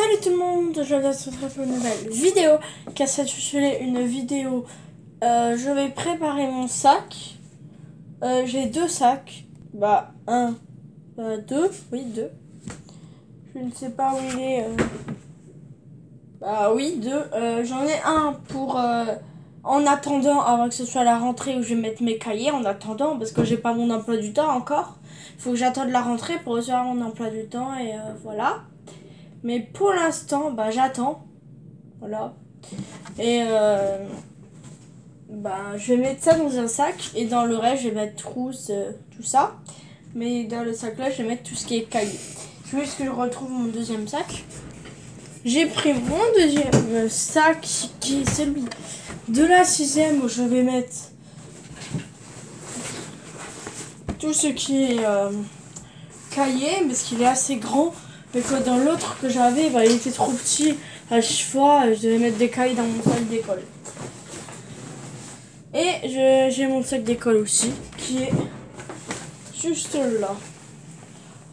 Salut tout le monde, je vais se retrouver pour une nouvelle vidéo. Cassette une vidéo. Je vais préparer mon sac. J'ai deux sacs. Deux. Je ne sais pas où il est. Deux. J'en ai un pour en attendant, avant que ce soit la rentrée où je vais mettre mes cahiers. En attendant, parce que j'ai pas mon emploi du temps encore. Il faut que j'attende la rentrée pour recevoir mon emploi du temps et voilà. Mais pour l'instant, j'attends. Voilà. Et je vais mettre ça dans un sac. Et dans le reste, je vais mettre trousse, tout ça. Mais dans le sac là, je vais mettre tout ce qui est cahier. Je veux juste que je retrouve mon deuxième sac. J'ai pris mon deuxième sac, qui est celui de la 6e, où je vais mettre tout ce qui est cahier, parce qu'il est assez grand. Mais que dans l'autre que j'avais, il était trop petit. À chaque fois, je devais mettre des cahiers dans mon sac d'école. Et j'ai mon sac d'école aussi, qui est juste là.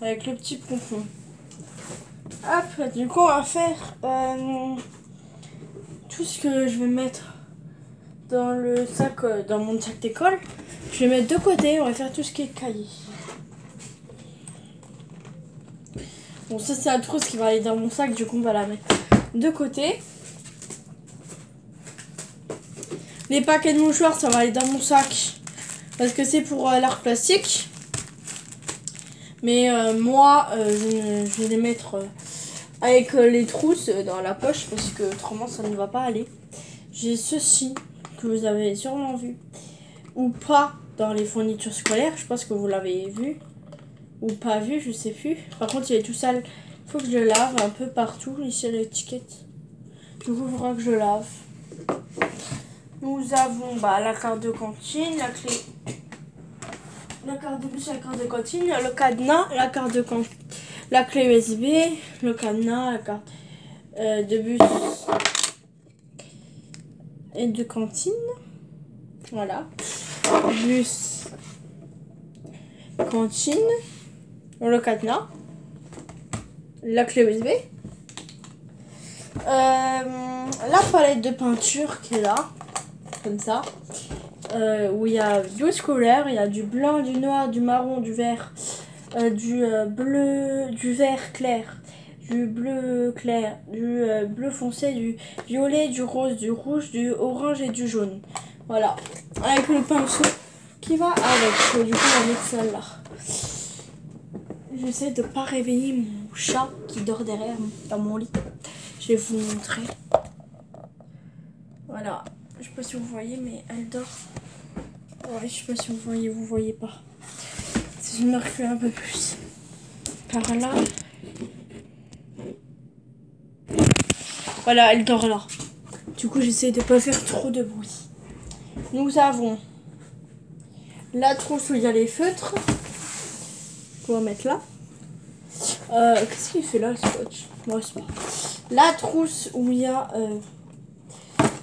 Avec le petit pompon. Hop, du coup, on va faire tout ce que je vais mettre dans le sac, dans mon sac d'école. Je vais mettre de côté, on va faire tout ce qui est cahier. Bon, ça c'est la trousse qui va aller dans mon sac, du coup on va la mettre de côté. Les paquets de mouchoirs, ça va aller dans mon sac parce que c'est pour l'art plastique. Mais moi, je vais les mettre avec les trousses dans la poche parce que autrement ça ne va pas aller. J'ai ceci que vous avez sûrement vu ou pas dans les fournitures scolaires, je pense que vous l'avez vu. Ou pas vu, je sais plus. Par contre, il est tout sale. Il faut que je le lave un peu partout. Ici, à l'étiquette. Du coup, il faudra que je lave. Nous avons la carte de cantine, la clé. La carte de bus, la carte de cantine, le cadenas, la carte de cantine, la clé USB, le cadenas, la carte de bus et de cantine. Voilà. Bus, cantine. Le cadenas, la clé USB, la palette de peinture qui est là, comme ça, où il y a 12 couleurs, il y a du blanc, du noir, du marron, du vert, du bleu, du vert clair, du bleu clair, du bleu foncé, du violet, du rose, du rouge, du orange et du jaune. Voilà, avec le pinceau qui va avec. Du coup, on va mettre celle-là. J'essaie de pas réveiller mon chat qui dort derrière dans mon lit. Je vais vous montrer. Voilà. Je sais pas si vous voyez, mais elle dort. Ouais, je sais pas si vous voyez pas. Si je me recule un peu plus. Par là. Voilà, elle dort là. Du coup, j'essaie de pas faire trop de bruit. Nous avons la trousse où il y a les feutres. On va mettre là. Qu'est-ce qu'il fait là, le scotch? Bon, c'est pas. La trousse où il y a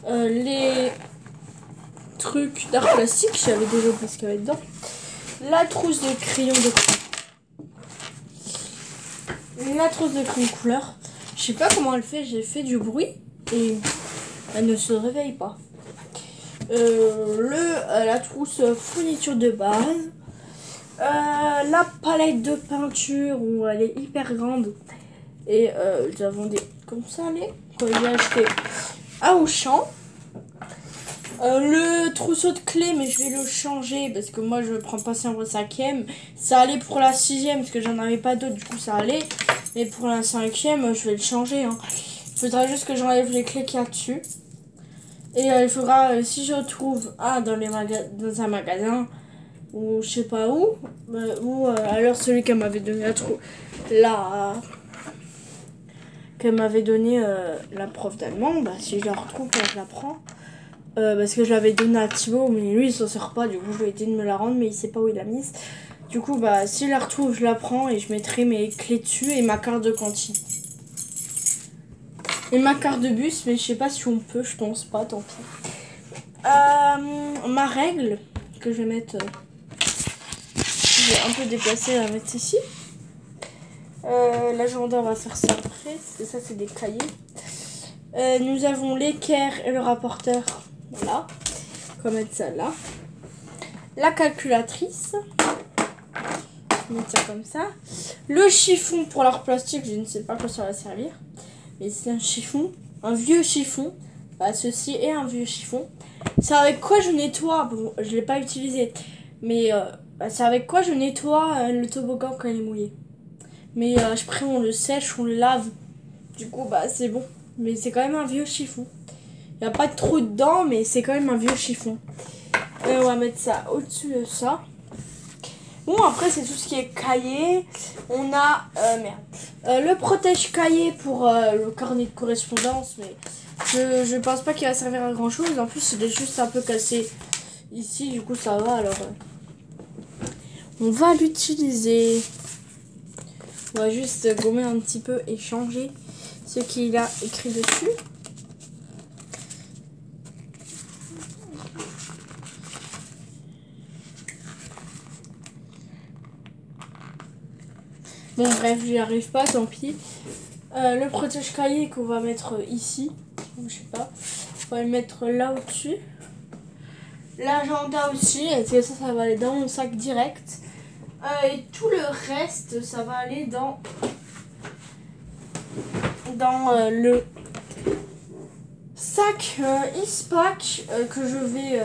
les trucs d'art plastique. J'avais déjà oublié ce qu'il y avait dedans. La trousse de crayon de couleur. La trousse de crayon de couleur. Je sais pas comment elle fait. J'ai fait du bruit et elle ne se réveille pas. La trousse fourniture de base. La palette de peinture où elle est hyper grande et nous avons des comme ça que j'ai acheté à Auchan. Le trousseau de clés, mais je vais le changer parce que moi je prends pas ça en 5e. Ça allait pour la 6e parce que j'en avais pas d'autres, du coup ça allait, mais pour la 5e je vais le changer, hein. Il faudra juste que j'enlève les clés qu'il y a dessus et il faudra si je trouve dans un magasin ou je sais pas où, ou alors celui qu'elle m'avait donné qu'elle m'avait donné la prof d'allemand, si je la retrouve, je la prends, parce que je l'avais donné à Thibaut, mais lui il s'en sert pas, du coup je lui ai dit de me la rendre, mais il sait pas où il l'a mise. Du coup si je la retrouve, je la prends et je mettrai mes clés dessus et ma carte de cantine et ma carte de bus, mais je sais pas si on peut, je pense pas, tant pis. Ma règle que je vais mettre, je vais un peu déplacer, la mettre ici. L'agenda, on va faire ça après. Ça, c'est des cahiers. Nous avons l'équerre et le rapporteur. Voilà. On va mettre ça là. La calculatrice. On va mettre ça comme ça. Le chiffon pour l'art plastique. Je ne sais pas à quoi ça va servir. Mais c'est un chiffon. Un vieux chiffon. Bah, ceci est un vieux chiffon. C'est avec quoi je nettoie. Bon, je ne l'ai pas utilisé. Mais c'est avec quoi je nettoie le toboggan quand il est mouillé. Mais après on le sèche, on le lave. Du coup bah c'est bon. Mais c'est quand même un vieux chiffon. Il n'y a pas de trou dedans, mais c'est quand même un vieux chiffon. Et on va mettre ça au-dessus de ça. Bon, après c'est tout ce qui est cahier. On a le protège cahier pour le carnet de correspondance. Mais je pense pas qu'il va servir à grand chose. En plus il est juste un peu cassé ici. Du coup ça va alors. On va l'utiliser. On va juste gommer un petit peu et changer ce qu'il a écrit dessus. Bon bref, j'y arrive pas, tant pis. Le protège-cahier qu'on va mettre ici. Je sais pas. On va le mettre là au-dessus. L'agenda aussi. Et ça va aller dans mon sac direct. Et tout le reste, ça va aller dans le sac Eastpak que je vais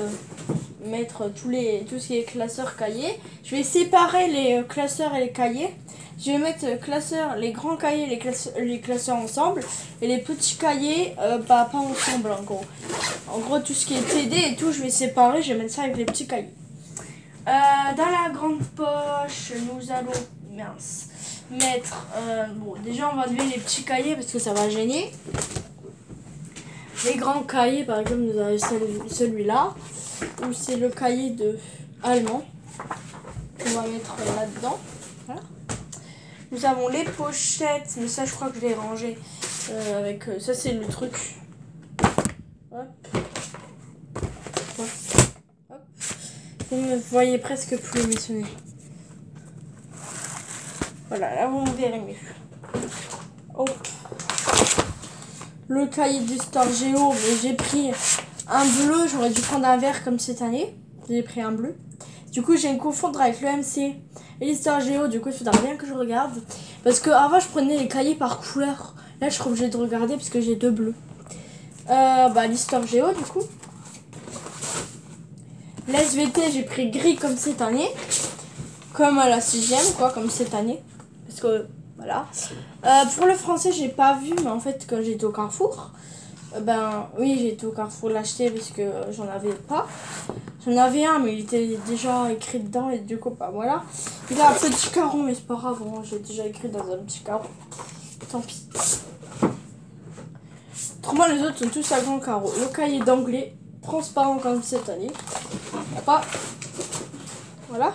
mettre tout ce qui est classeur cahier. Je vais séparer les classeurs et les cahiers. Je vais mettre les grands cahiers et les classeurs ensemble. Et les petits cahiers, pas ensemble en gros. En gros, tout ce qui est TD et tout, je vais séparer. Je vais mettre ça avec les petits cahiers. Dans la grande poche, nous allons mettre... bon, déjà, on va lever les petits cahiers parce que ça va gêner. Les grands cahiers, par exemple, nous avons celui-là. Où c'est le cahier de allemand. On va mettre là-dedans. Voilà. Nous avons les pochettes. Mais ça, je crois que je l'ai rangé. Avec ça, c'est le truc. Hop. Hop. Vous ne voyez presque plus mes sonnets. Voilà, là vous me verrez mieux. Hop. Le cahier d'histoire géo, mais j'ai pris un bleu. J'aurais dû prendre un vert comme cette année. J'ai pris un bleu. Du coup, je viens de confondre avec le MC et l'histoire géo. Du coup, il faudra bien que je regarde. Parce que avant, je prenais les cahiers par couleur. Là, je suis obligée de regarder parce que j'ai deux bleus. L'histoire géo, du coup. L'SVT, j'ai pris gris comme cette année. Comme à la 6e, quoi, comme cette année. Parce que, voilà. Pour le français, j'ai pas vu, mais en fait, quand j'étais au Carrefour, oui, j'ai été au Carrefour l'acheter parce que j'en avais pas. J'en avais un, mais il était déjà écrit dedans, et du coup, voilà. Il a un petit carreau, mais c'est pas grave, hein, j'ai déjà écrit dans un petit carreau. Tant pis. Autrement, les autres sont tous à grand carreau. Le cahier d'anglais, transparent comme cette année. Pas. Voilà.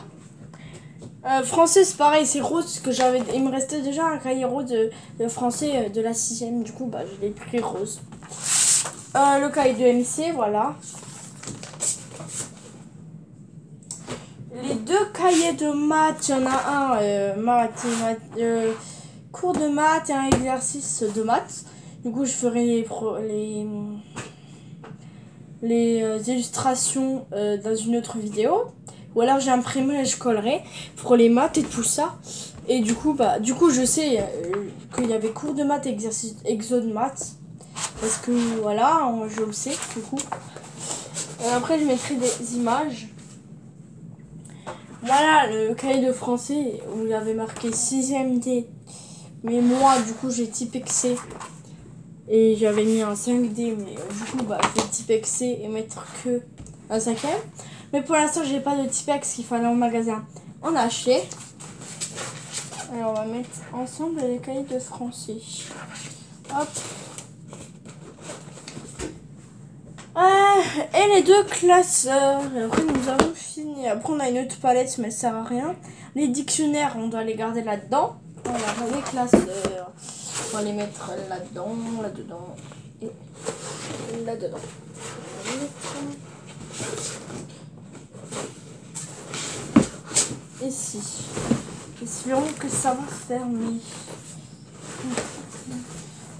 Français, c'est pareil, c'est rose que j'avais. Il me restait déjà un cahier rose de français de la 6e. Du coup, je l'ai pris rose. Le cahier de MC, voilà. Les deux cahiers de maths, il y en a un cours de maths et un exercice de maths. Du coup, je ferai les illustrations dans une autre vidéo. Ou alors j'ai imprimé et je collerai pour les maths et tout ça. Et du coup, je sais qu'il y avait cours de maths et exercice exo de maths. Parce que voilà, je le sais du coup. Après, je mettrai des images. Voilà le cahier de français où il y avait marqué 6e D. Mais moi, du coup, j'ai typexé. Et j'avais mis un 5D. Mais du coup, je vais typexer et mettre que un 5e. Mais pour l'instant, j'ai pas de Tipex qu'il fallait en magasin en acheter. Alors, on va mettre ensemble les cahiers de français. Hop. Et les deux classeurs. Après, nous avons fini. Après, on a une autre palette, mais ça sert à rien. Les dictionnaires, on doit les garder là-dedans. Voilà, les classeurs. On va les mettre là-dedans, là-dedans et là-dedans. Ici. Espérons que ça va fermer.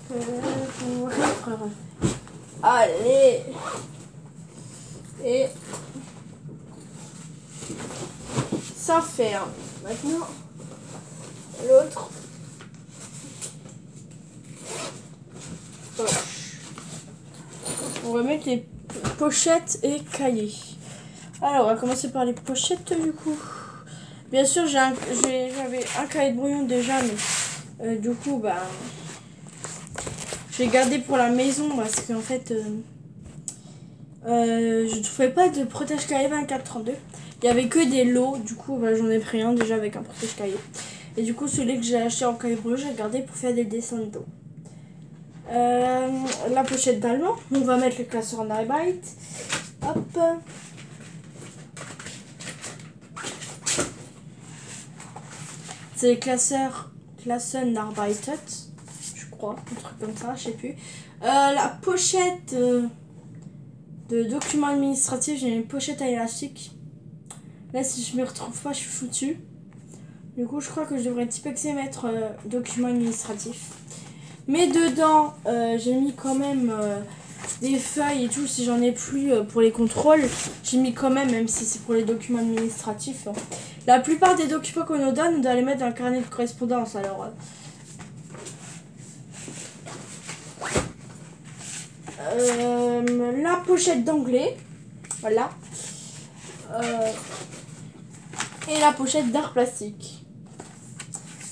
Pour être heureux. Allez. Et ça ferme. Maintenant, l'autre poche. On va mettre les pochettes et cahiers. Alors, on va commencer par les pochettes du coup. Bien sûr, j'avais un cahier de brouillon déjà, mais du coup, bah, je l'ai gardé pour la maison parce qu'en fait, je ne trouvais pas de protège-cahier 24-32. Il y avait que des lots, du coup, bah, j'en ai pris un déjà avec un protège-cahier. Et du coup, celui que j'ai acheté en cahier de brouillon, j'ai gardé pour faire des dessins de dos. La pochette d'allemand, on va mettre le classeur en Arbeit. Hop. C'est les classeurs Klassenarbeitet, je crois, un truc comme ça, je sais plus. La pochette de documents administratifs, j'ai une pochette à élastique. Là, si je me retrouve pas, je suis foutue. Du coup, je crois que je devrais typexer mettre documents administratifs. Mais dedans, j'ai mis quand même des feuilles et tout, si j'en ai plus pour les contrôles. J'ai mis quand même si c'est pour les documents administratifs. La plupart des documents qu'on nous donne, on doit les mettre dans le carnet de correspondance. Alors, la pochette d'anglais, voilà. Et la pochette d'art plastique.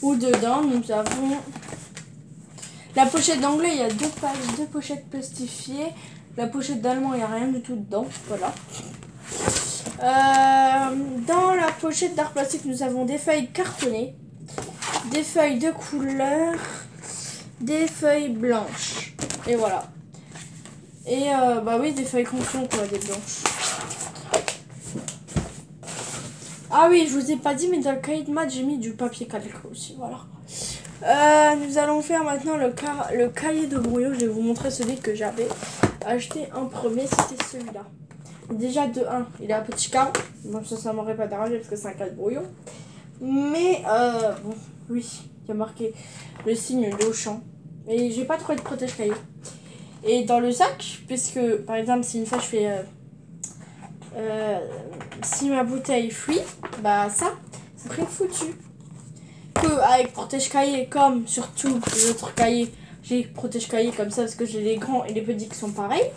Où dedans, nous avons... La pochette d'anglais, il y a deux pochettes plastifiées. La pochette d'allemand, il n'y a rien du tout dedans. Voilà. Dans la pochette d'art plastique, nous avons des feuilles cartonnées, des feuilles de couleur, des feuilles blanches. Et voilà. Et bah oui, des feuilles confiants, quoi, des blanches. Ah oui, je vous ai pas dit, mais dans le cahier de maths, j'ai mis du papier calque aussi. Voilà. Nous allons faire maintenant le cahier de brouillon. Je vais vous montrer celui que j'avais acheté en premier. C'était celui-là. Déjà de 1, il est un petit carreau. Bon, ça m'aurait pas dérangé parce que c'est un cahier de brouillon. Mais bon, oui, il y a marqué le signe d'Auchan. Et j'ai pas trouvé de protège-cahier. Et dans le sac, puisque par exemple, si une fois je fais... si ma bouteille fuit, bah ça serait foutu. Avec protège-cahier, comme sur tous les autres cahiers, j'ai protège-cahier comme ça parce que j'ai les grands et les petits qui sont pareils,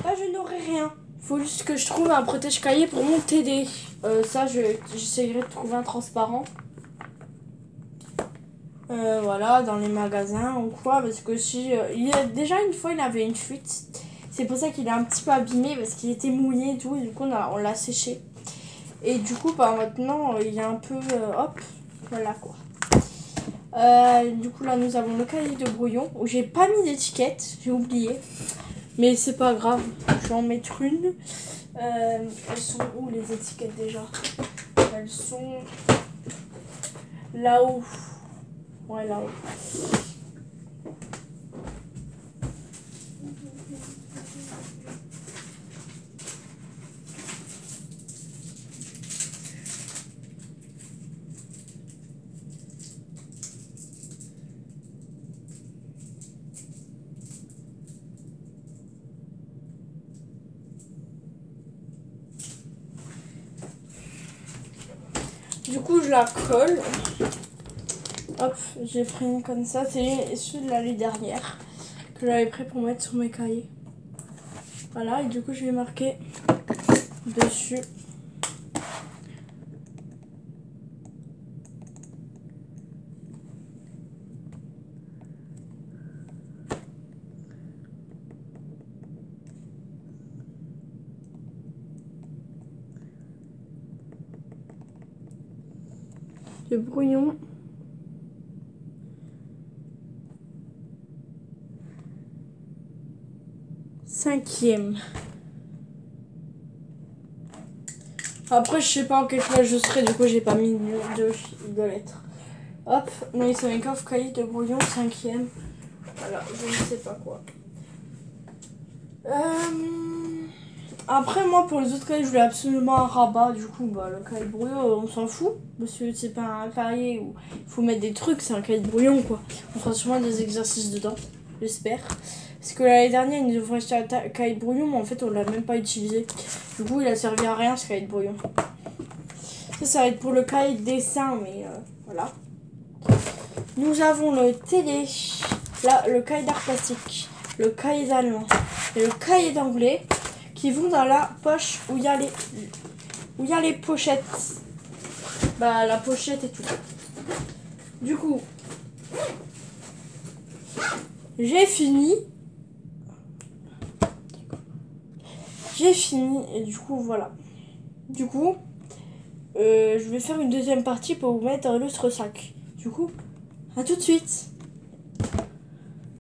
bah je n'aurai rien. Faut juste que je trouve un protège-cahier pour mon TD. Ça, j'essaierai de trouver un transparent. Voilà, dans les magasins ou quoi, parce que si déjà une fois il avait une fuite. C'est pour ça qu'il est un petit peu abîmé parce qu'il était mouillé et tout, et du coup on l'a séché. Et du coup bah maintenant il est un peu hop, voilà quoi. Du coup là nous avons le cahier de brouillon où j'ai pas mis d'étiquette, j'ai oublié. Mais c'est pas grave, je vais en mettre une. Elles sont où les étiquettes déjà? Elles sont là-haut. Ouais, là-haut. Du coup, je la colle. Hop, j'ai pris une comme ça. C'est celui de l'année dernière que j'avais pris pour mettre sur mes cahiers. Voilà, et du coup, je vais marquer dessus. Le brouillon. Cinquième. Après, je sais pas en quelle classe je serai, du coup, j'ai pas mis de lettres. Hop, Noïsamenkov, cahier de brouillon, cinquième. Voilà, je ne sais pas quoi. Après, moi, pour les autres cahiers, je voulais absolument un rabat. Du coup, bah, le cahier de brouillon, on s'en fout. Parce que c'est pas un cahier où il faut mettre des trucs, c'est un cahier de brouillon, quoi. On fera sûrement des exercices dedans, j'espère. Parce que l'année dernière, ils nous ont acheté un cahier de brouillon, mais en fait, on l'a même pas utilisé. Du coup, il a servi à rien, ce cahier de brouillon. Ça va être pour le cahier de dessin, mais voilà. Nous avons le télé, là, le cahier d'art plastique, le cahier d'allemand et le cahier d'anglais qui vont dans la poche où il y a les pochettes. Bah, la pochette et tout. Du coup, j'ai fini. Et du coup, voilà. Du coup, je vais faire une deuxième partie pour vous mettre dans l'autre sac. Du coup, à tout de suite.